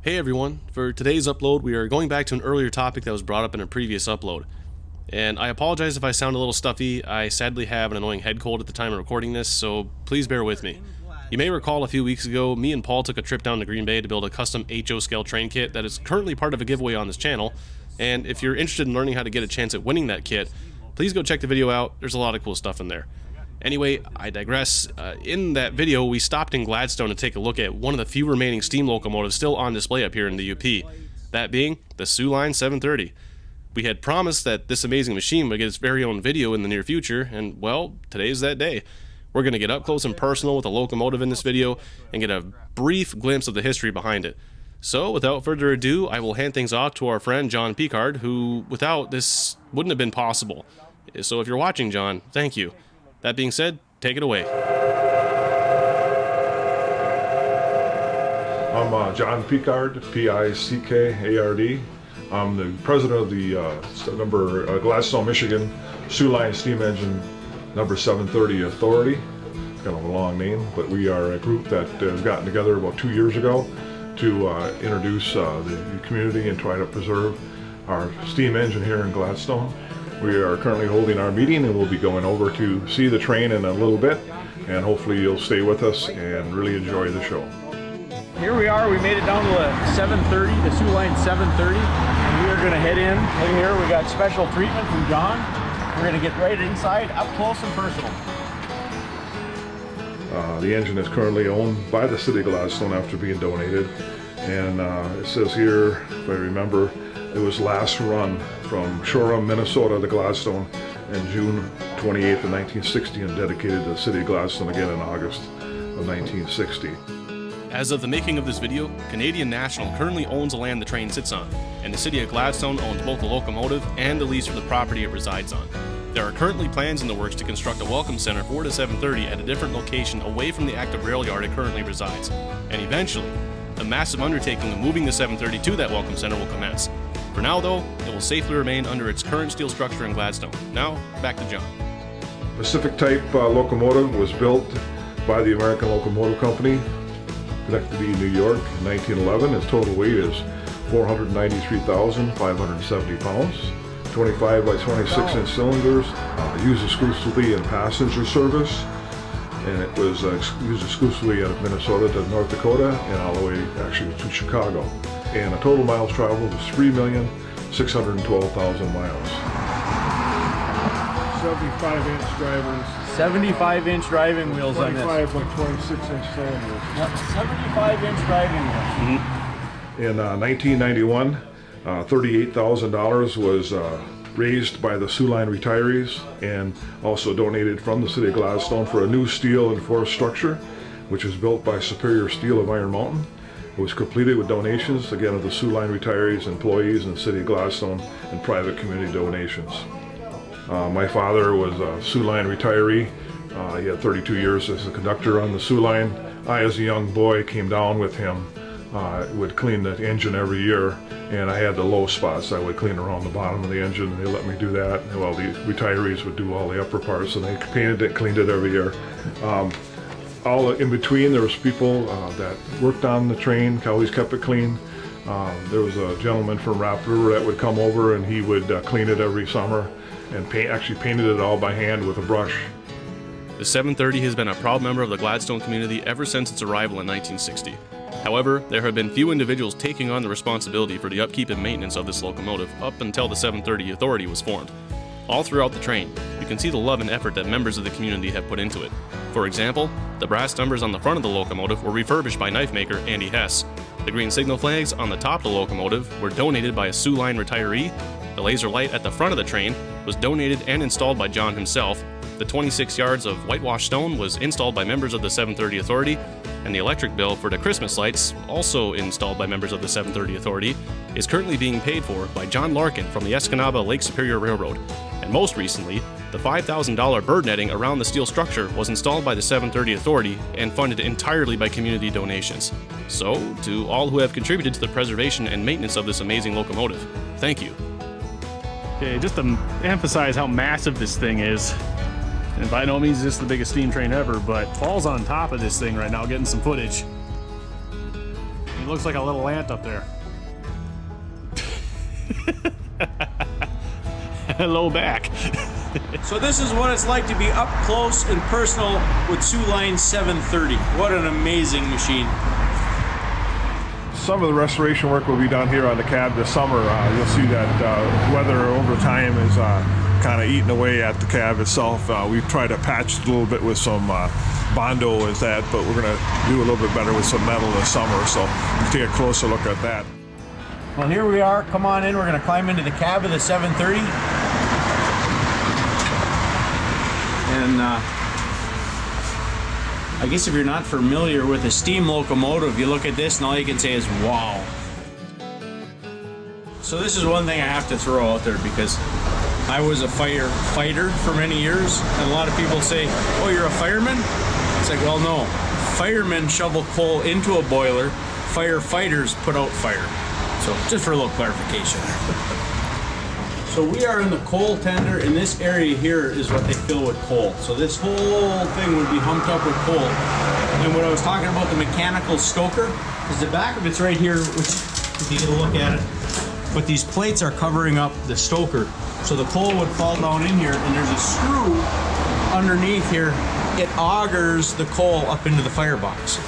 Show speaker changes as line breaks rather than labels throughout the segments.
Hey everyone, for today's upload we are going back to an earlier topic that was brought up in a previous upload. And I apologize if I sound a little stuffy. I sadly have an annoying head cold at the time of recording this, so please bear with me. You may recall a few weeks ago, me and Paul took a trip down to Green Bay to build a custom HO scale train kit that is currently part of a giveaway on this channel, and if you're interested in learning how to get a chance at winning that kit, please go check the video out. There's a lot of cool stuff in there. Anyway, I digress. In that video, we stopped in Gladstone to take a look at one of the few remaining steam locomotives still on display up here in the UP, that being the SOO Line 730. We had promised that this amazing machine would get its very own video in the near future, and well, today's that day. We're going to get up close and personal with the locomotive in this video and get a brief glimpse of the history behind it. So, without further ado, I will hand things off to our friend John Picard, who, without this, wouldn't have been possible. So if you're watching, John, thank you. That being said, take it away.
I'm John Picard, P-I-C-K-A-R-D. I'm the president of the Gladstone, Michigan SOO Line Steam Engine number 730 Authority. Kind of a long name, but we are a group that has gotten together about 2 years ago to introduce the community and try to preserve our steam engine here in Gladstone. We are currently holding our meeting and we'll be going over to see the train in a little bit, and hopefully you'll stay with us and really enjoy the show.
Here we are, we made it down to the 730, the SOO Line 730, and we are going to head in here. We got special treatment from John. We're going to get right inside, up close and personal.
The engine is currently owned by the city of Gladstone after being donated, and it says here, if I remember, it was last run from Shoreham, Minnesota to Gladstone in June 28th of 1960 and dedicated to the city of Gladstone again in August of 1960.
As of the making of this video, Canadian National currently owns the land the train sits on, and the city of Gladstone owns both the locomotive and the lease for the property it resides on. There are currently plans in the works to construct a welcome center for the 730 at a different location away from the active rail yard it currently resides, and eventually, the massive undertaking of moving the 730 to that welcome center will commence. For now, though, it will safely remain under its current steel structure in Gladstone. Now, back to John.
Pacific type locomotive was built by the American Locomotive Company, Schenectady, New York in 1911. Its total weight is 493,570 pounds. 25 by 26 inch cylinders, used exclusively in passenger service, and it was used exclusively out of Minnesota to North Dakota and all the way actually to Chicago. And the total miles traveled was 3,612,000 miles.
75-inch drivers.
75-inch driving wheels on this.
25 by 26-inch cylinders.
Yep, 75-inch driving wheels.
In 1991, $38,000 was raised by the SOO Line retirees and also donated from the city of Gladstone for a new steel enforced structure, which was built by Superior Steel of Iron Mountain. It was completed with donations, again, of the SOO Line retirees, employees, and the city of Gladstone, and private community donations. My father was a SOO Line retiree. He had 32 years as a conductor on the SOO Line. I, as a young boy, came down with him. Would clean the engine every year, and I had the low spots. I would clean around the bottom of the engine, and they let me do that. Well, the retirees would do all the upper parts, and they painted it, cleaned it every year. All in between, there was people that worked on the train, always kept it clean. There was a gentleman from Raft River that would come over, and he would clean it every summer and actually painted it all by hand with a brush.
The 730 has been a proud member of the Gladstone community ever since its arrival in 1960. However, there have been few individuals taking on the responsibility for the upkeep and maintenance of this locomotive up until the 730 Authority was formed. All throughout the train, you can see the love and effort that members of the community have put into it. For example, the brass numbers on the front of the locomotive were refurbished by knife maker Andy Hess. The green signal flags on the top of the locomotive were donated by a SOO Line retiree. The laser light at the front of the train was donated and installed by John himself. The 26 yards of whitewash stone was installed by members of the 730 Authority, and the electric bill for the Christmas lights, also installed by members of the 730 Authority, is currently being paid for by John Larkin from the Escanaba Lake Superior Railroad. And most recently, the $5,000 bird netting around the steel structure was installed by the 730 Authority and funded entirely by community donations. So, to all who have contributed to the preservation and maintenance of this amazing locomotive, thank you.
Okay, just to emphasize how massive this thing is, and by no means is this the biggest steam train ever, but Paul's on top of this thing right now getting some footage. looks like a little ant up there. Hello back.
So this is what it's like to be up close and personal with SOO Line 730. What an amazing machine.
Some of the restoration work will be done here on the cab this summer. You'll see that weather over time is kind of eating away at the cab itself. We've tried to patch it a little bit with some Bondo with that, but we're going to do a little bit better with some metal this summer, so we'll take a closer look at that.
Well, here we are. Come on in. We're going to climb into the cab of the 730. And I guess if you're not familiar with a steam locomotive, you look at this and all you can say is, wow. So this is one thing I have to throw out there, because I was a firefighter for many years, and a lot of people say, oh, you're a fireman? It's like, well, no. Firemen shovel coal into a boiler, firefighters put out fire. So just for a little clarification. So we are in the coal tender, and this area here is what they fill with coal. So this whole thing would be humped up with coal. And what I was talking about, the mechanical stoker, is the back of it's right here, which, if you get a look at it, but these plates are covering up the stoker. So the coal would fall down in here, and there's a screw underneath here. It augers the coal up into the firebox.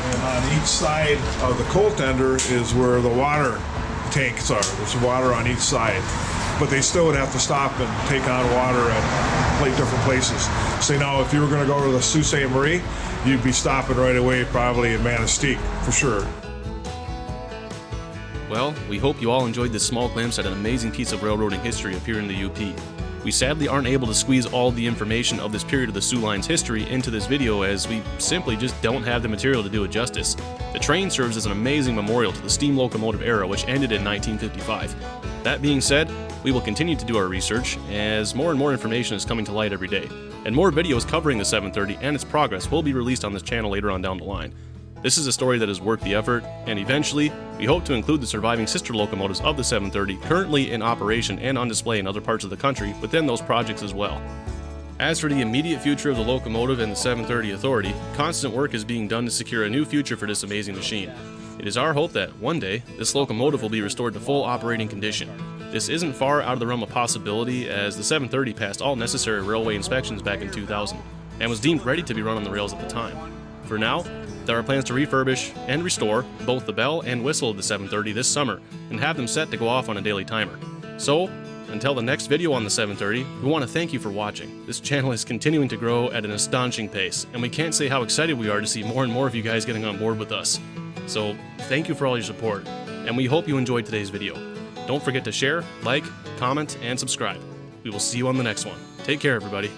And on each side of the coal tender is where the water tanks are. There's water on each side, but they still would have to stop and take on water at different places. So now if you were going to go to the Sault Ste. Marie, you'd be stopping right away probably in Manistee for sure.
Well, we hope you all enjoyed this small glimpse at an amazing piece of railroading history up here in the UP. We sadly aren't able to squeeze all the information of this period of the Soo Line's history into this video, as we simply just don't have the material to do it justice. The train serves as an amazing memorial to the steam locomotive era, which ended in 1955. That being said, we will continue to do our research, as more and more information is coming to light every day, and more videos covering the 730 and its progress will be released on this channel later on down the line. This is a story that is worth the effort, and eventually, we hope to include the surviving sister locomotives of the 730 currently in operation and on display in other parts of the country within those projects as well. As for the immediate future of the locomotive and the 730 Authority, constant work is being done to secure a new future for this amazing machine. It is our hope that, one day, this locomotive will be restored to full operating condition. This isn't far out of the realm of possibility, as the 730 passed all necessary railway inspections back in 2000, and was deemed ready to be run on the rails at the time. For now, there are plans to refurbish and restore both the bell and whistle of the 730 this summer, and have them set to go off on a daily timer. So, until the next video on the 730, we want to thank you for watching. This channel is continuing to grow at an astonishing pace, and we can't say how excited we are to see more and more of you guys getting on board with us. So, thank you for all your support, and we hope you enjoyed today's video. Don't forget to share, like, comment, and subscribe. We will see you on the next one. Take care, everybody.